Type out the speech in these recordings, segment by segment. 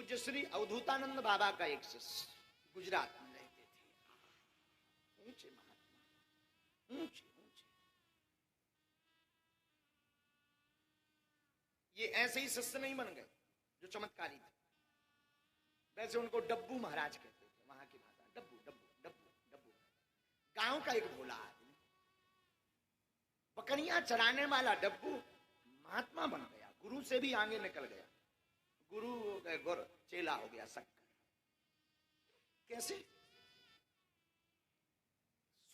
पूज्य श्री अवधूतानंद बाबा का एक शिष्य गुजरात में रहते थे। ऊंचे महात्मा, ऊंचे ऊंचे। ये ऐसे ही शिष्य नहीं बन गए जो चमत्कारी थे, वैसे उनको डब्बू महाराज कहते थे, वहां की भाषा डब्बू डब्बू डब्बू डब्बू। गांव का एक भोला आदमी, बकरियां चराने वाला डब्बू महात्मा बन गया, गुरु से भी आगे निकल गया, गुरु हो गए गुर, चेला हो गया शक्कर। कैसे?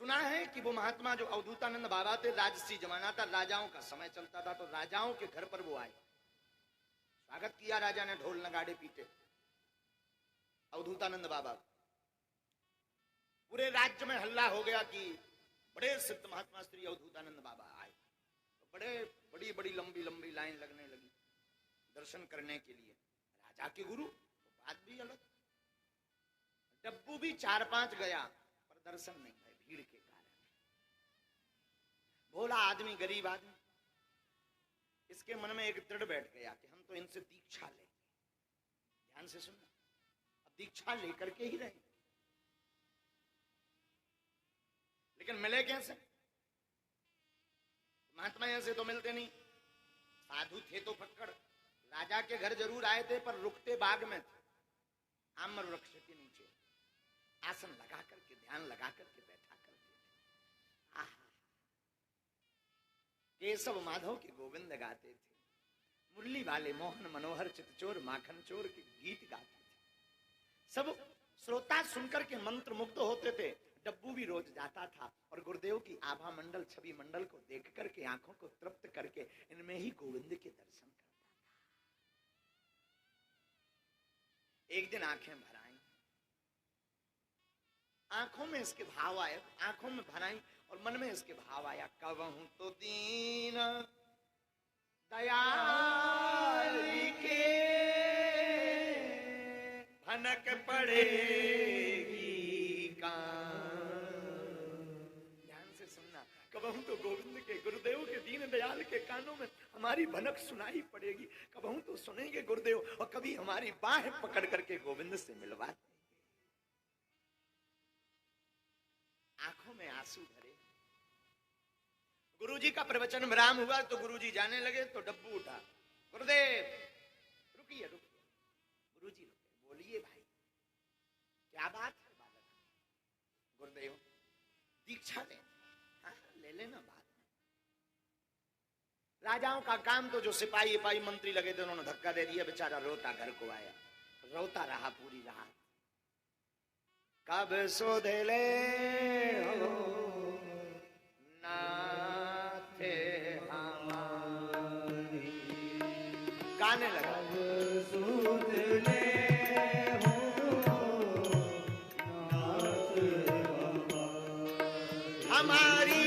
सुना है कि वो महात्मा जो अवधूतानंद बाबा थे, राजसी जमाना था, राजाओं का समय चलता था, तो राजाओं के घर पर वो आए, स्वागत किया राजा ने, ढोल नगाड़े पीटे अवधूतानंद बाबा। पूरे राज्य में हल्ला हो गया कि बड़े सिद्ध महात्मा श्री अवधूतानंद बाबा आए। तो बड़ी बड़ी लंबी लंबी लाइन लगने लगी दर्शन करने के लिए। राजा के गुरु तो बात भी अलग। डब्बू भी 4-5 गया पर दर्शन नहीं हुए भीड़ के कारण। भोला आदमी, गरीब आदमी, इसके मन में एक दृढ़ बैठ गया कि हम तो इनसे दीक्षा लेंगे। ध्यान से सुनना, अब दीक्षा लेकर के ही रहेंगे, लेकिन मिले कैसे? महात्मा ऐसे तो मिलते नहीं, साधु थे तो फक्कड़। राजा के घर जरूर आए थे पर रुकते बाग में थे, आम्र वृक्ष के नीचे आसन लगा करके, ध्यान लगा करके बैठा करके केशव माधव के गोविंद गाते थे, मुरली वाले मोहन मनोहर चितचोर माखन चोर के गीत गाते थे। सब श्रोता सुनकर के मंत्र मुग्ध होते थे। डब्बू भी रोज जाता था और गुरुदेव की आभा मंडल, छवि मंडल को देख करके, आंखों को तृप्त करके इनमें ही गोविंद के दर्शन करता था। एक दिन आंखें भर आई, आंखों में इसके भाव आए, आंखों में भर आई और मन में इसके भाव आया, कबहूं तो दीन दयाल के भनक पड़ेगी कान। ध्यान से सुनना, कबहूं तो गोविंद के, गुरुदेव के, दीन दयाल के कानों में हमारी भनक सुनाई पड़ेगी। कबहूं तो सुनेंगे गुरुदेव और कभी हमारी बाहें पकड़ करके गोविंद से मिलवा देंगे। आंखों में आंसू भरे। गुरुजी का प्रवचन विराम हुआ तो गुरुजी जाने लगे तो डब्बू उठा, गुरुदेव रुकिए रुकिए। गुरुजी रुके, बोलिए भाई क्या बात है बालक? गुरुदेव दीक्षा ले। हाँ ले लेना बाद में। राजाओं का काम तो जो सिपाही पाई मंत्री लगे थे उन्होंने धक्का दे दिया, बेचारा रोता घर को आया, रोता रहा पूरी रात। कब सोधले हो नाथे हमारी, गाने लगा। सोधले हो नाथ हमारी,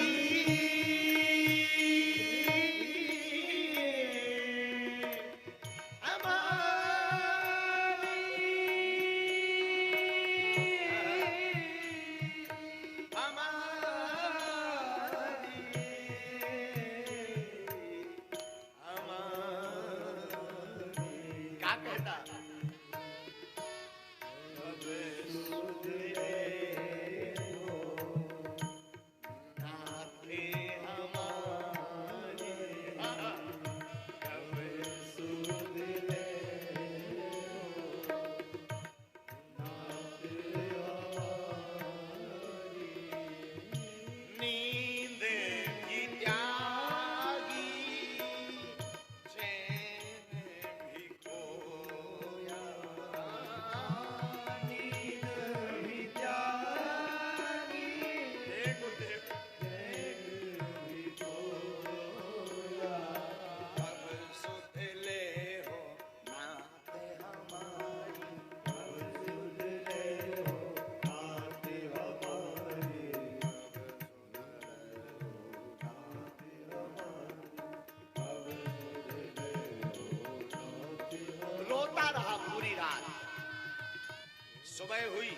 सुबह हुई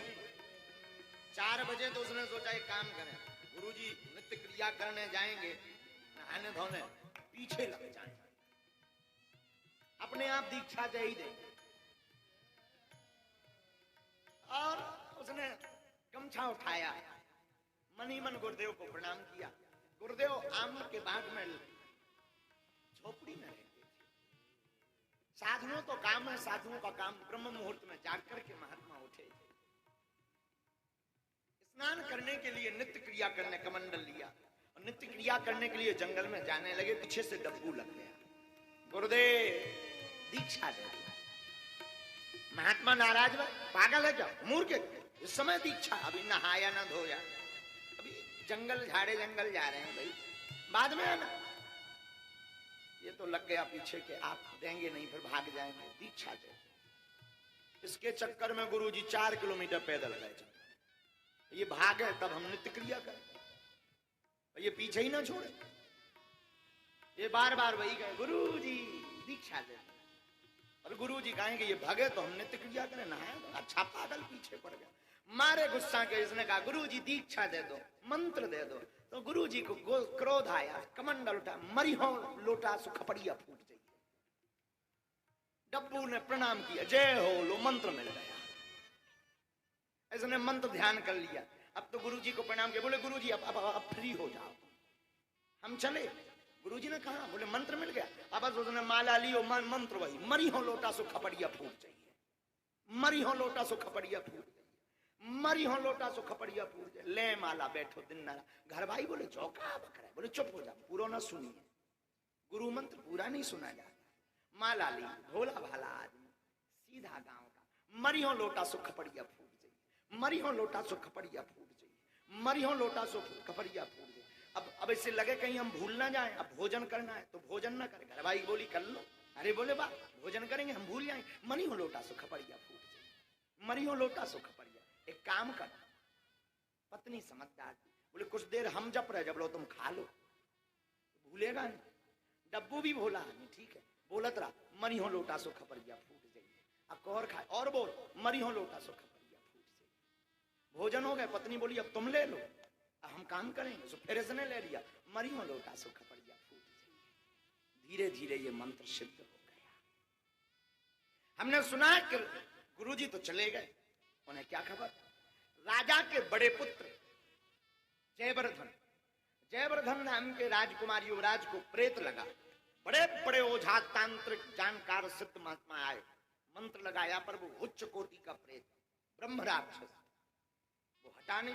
4 बजे तो उसने सोचा एक काम करें, गुरुजी नित्य क्रिया करने जाएंगे, नहाने धोने, पीछे लग जाए, अपने आप दीक्षा दे ही देंगे। और उसने गमछा उठाया, मन ही मन गुरुदेव को प्रणाम किया। गुरुदेव आम के बाग में झोपड़ी में रहते थे। साधुओं तो काम है, साधुओं का काम ब्रह्म मुहूर्त में जाग करके महात्मा उठे, स्नान करने के लिए नित्य क्रिया करने कमंडल लिया और नित्य क्रिया करने के लिए जंगल में जाने लगे। पीछे से डब्बू लग गया। गुरुदेव दीक्षा दे। महात्मा नाराज हुआ, पागल है क्या, मूर्ख है, इस समय दीक्षा, अभी नहाया ना धोया, अभी जंगल झाड़े जंगल जा रहे हैं भाई, बाद में आना। ये तो लग गया पीछे के आप देंगे नहीं फिर भाग जाएंगे, दीक्षा दे। इसके चक्कर में गुरुजी 4 किलोमीटर पैदल गए। ये भागे तब हम नित्य क्रिया करें, ये पीछे ही ना छोड़े। ये बार बार वही कहे, गुरुजी दीक्षा दे। और गुरुजी कहेंगे ये भागे तो हम नित्य क्रिया करें, नहाए तो। अच्छा पागल पीछे पड़ गया। मारे गुस्सा के इसने कहा, गुरुजी दीक्षा दे दो, मंत्र दे दो। तो गुरुजी को क्रोध आया, कमंडल उठा, मरी हो लोटा सु खपड़िया फूट जाइए। डब्बू ने प्रणाम किया, जय हो लो, मंत्र मिल गया। इसने मंत्र ध्यान कर लिया। अब तो गुरुजी को प्रणाम किया, बोले गुरुजी अब फ्री हो जाओ, हम चले। गुरुजी ने कहा, बोले मंत्र मिल गया। अब उसने माला लियो, मंत्र वही, मरी हो लोटा सो खपड़िया फूट जाइए, मरी हो लोटा सो खपड़िया फूट जाइए, मरी हो लोटा सो खपड़िया फूट जाइए। ले माला, बैठो दिन नारा। घर भाई बोले चौका बकरा है, बोले चुप हो जा, पूरा ना सुनिए, गुरु मंत्र पूरा नहीं सुना जाता। माला ली, भोला भाला आदमी, सीधा गांव का, मरी हो लोटा सो खपड़िया फूट जाइए, मरी हो लोटा सो खपड़िया फूट जाइए, मरी हो लोटा सो खपड़िया फूट जाइए। अब इससे लगे कहीं हम भूल ना जाएं, अब भोजन करना है तो भोजन ना करें। घर भाई बोली कर लो, अरे बोले बा भोजन करेंगे हम भूल जाएंगे, मरी हो लोटा सो खपड़िया फूट जाए, मरी हो लोटा सो खपड़िया। एक काम कर, पत्नी समझदार थी, बोले कुछ देर हम जप रहे, जब लो तुम खा लो, भूलेगा नहीं। डब्बू भी भोला आदमी, ठीक है, बोलत रहा, मरी हो लोटा सो खपड़िया फूट जाइए। अब और खाए और बोल, मरी हो लोटा सो खपड़िया फूट जाइए। भोजन हो गए, पत्नी बोली अब तुम ले लो, अब हम काम करेंगे। सो फिर इसने ले लिया, मरी हो लोटा सो खपड़िया फूट जाइए। धीरे धीरे ये मंत्र सिद्ध हो गया। हमने सुना कि गुरुजी तो चले गए, उन्हें क्या खबर, राजा के बड़े पुत्र जयवर्धन, जयवर्धन नाम के राजकुमार युवराज को प्रेत लगा। बड़े बड़े ओझा तांत्रिक जानकार सिद्ध महात्मा आए, मंत्र लगाया, पर वो उच्च कोटि का प्रेत ब्रह्म राक्षस, वो हटा नहीं।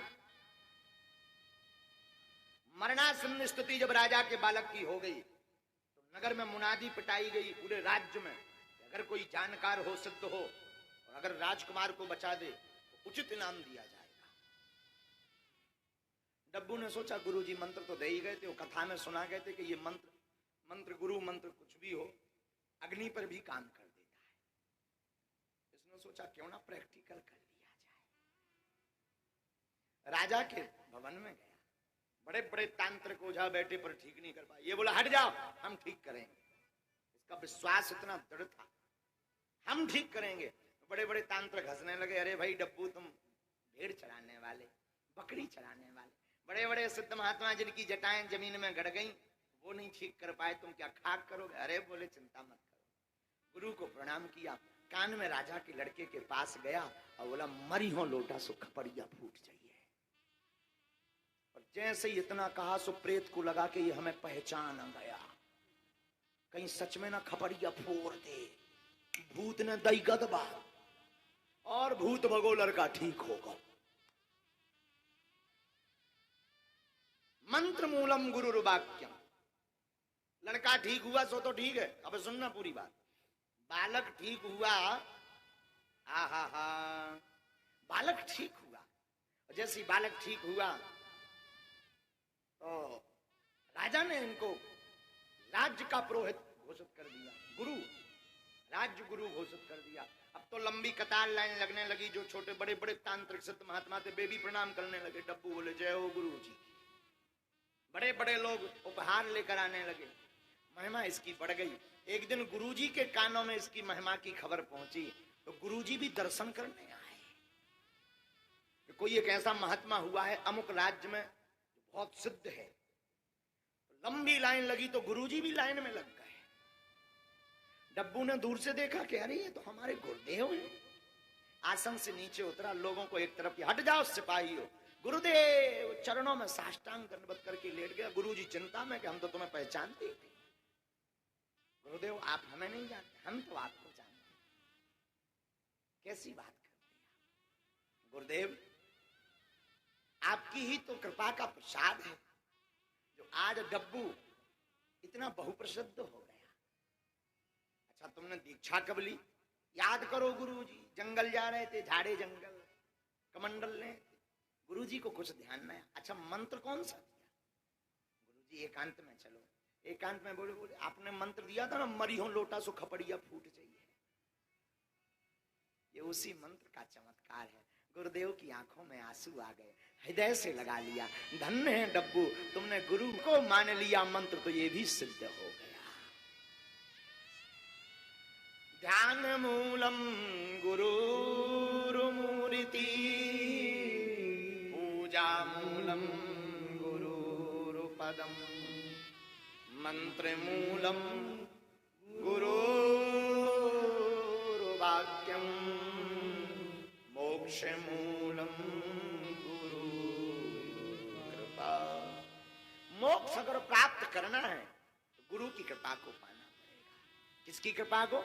मरणासन्न स्थिति जब राजा के बालक की हो गई तो नगर में मुनादी पिटाई गई पूरे राज्य में, अगर कोई जानकार हो, सिद्ध हो, और अगर राजकुमार को बचा दे तो उचित इनाम दिया जाएगा। डब्बू ने सोचा गुरुजी मंत्र तो दे ही गए थे, वो कथा में सुना गए थे कि ये मंत्र गुरु मंत्र कुछ भी हो अग्नि पर भी काम कर देता है। इसने सोचा क्यों ना प्रैक्टिकल कर लिया जाए। राजा के भवन में गया, बड़े बड़े तांत्रिक ओझा बैठे पर ठीक नहीं कर पाए। ये बोला हट जाओ, हम ठीक करेंगे। इसका विश्वास इतना दृढ़ था, हम ठीक करेंगे। बड़े बड़े तांत्रिक हंसने लगे, अरे भाई डब्बू तुम भेड़ चराने वाले, बकरी चराने वाले, बड़े बड़े सिद्ध महात्मा जिनकी जटाएं जमीन में गड़ गई वो नहीं ठीक कर पाए, तुम क्या खाक करोगे। अरे बोले चिंता मत करो। गुरु को प्रणाम किया, कान में राजा के लड़के के पास गया और बोला मरी हो लोटा सो खपड़िया फूट जाइए। और जैसे ही इतना कहा सो प्रेत को लगा कि ये हमें पहचान गया, कहीं सच में ना खपड़िया फोड़ दे। भूत ने दई गदबा और भूत भगो लड़का ठीक होगा। मंत्र मूलम गुरु वाक्यम, लड़का ठीक हुआ सो तो ठीक है। अब सुनना पूरी बात, बालक ठीक हुआ, बालक ठीक हुआ। जैसे बालक ठीक हुआ तो राजा ने इनको राज्य का पुरोहित घोषित कर दिया, गुरु, राज्य गुरु घोषित कर दिया। अब तो लंबी कतार लाइन लगने लगी, जो छोटे बड़े बड़े तांत्रिक सिद्ध महात्मा थे वे भी प्रणाम करने लगे। डब्बू बोले जय हो गुरु जी। बड़े बड़े लोग उपहार लेकर आने लगे, महिमा इसकी बढ़ गई। एक दिन गुरुजी के कानों में इसकी महिमा की खबर पहुंची तो गुरुजी भी दर्शन करने आए कि कोई एक ऐसा महात्मा हुआ है अमुक राज्य में बहुत सिद्ध है। लंबी लाइन लगी तो गुरुजी भी लाइन में लग गए। डब्बू ने दूर से देखा कि अरे ये तो हमारे गुरुदेव हैं, आसन से नीचे उतरा, लोगों को एक तरफ, हट जाओ सिपाहियों, गुरुदेव चरणों में साष्टांग दंडवत करके लेट गया। गुरुजी चिंता में कि हम तो तुम्हें पहचानते थे। गुरुदेव आप हमें नहीं जानते, हम तो आपको जानते। कैसी बात करते हैं गुरुदेव, आपकी ही तो कृपा का प्रसाद है जो आज डब्बू इतना बहुप्रसिद्ध हो गया। अच्छा तुमने दीक्षा कब ली? याद करो गुरुजी, जंगल जा रहे थे, झाड़े जंगल, कमंडल ने गुरुजी को कुछ ध्यान नहीं। अच्छा मंत्र कौन सा दिया? गुरुजी एकांत में चलो। एकांत में बोले बोले आपने मंत्र दिया था ना, मरी हो लोटा सो खपड़िया फूट चाहिए। ये उसी मंत्र का चमत्कार है। गुरुदेव की आंखों में आंसू आ गए, हृदय से लगा लिया। धन्य है डब्बू, तुमने गुरु को मान लिया, मंत्र तो ये भी सिद्ध हो गया। ध्यान मूलम गुरुर्मूर्ति, पूजा मूलम गुरुर्पदम, मंत्र मूलम गुरुर्वाक्यम, मोक्ष मूलम गुरु कृपा। मोक्ष अगर प्राप्त करना है तो गुरु की कृपा को पाना पड़ेगा। किसकी कृपा को?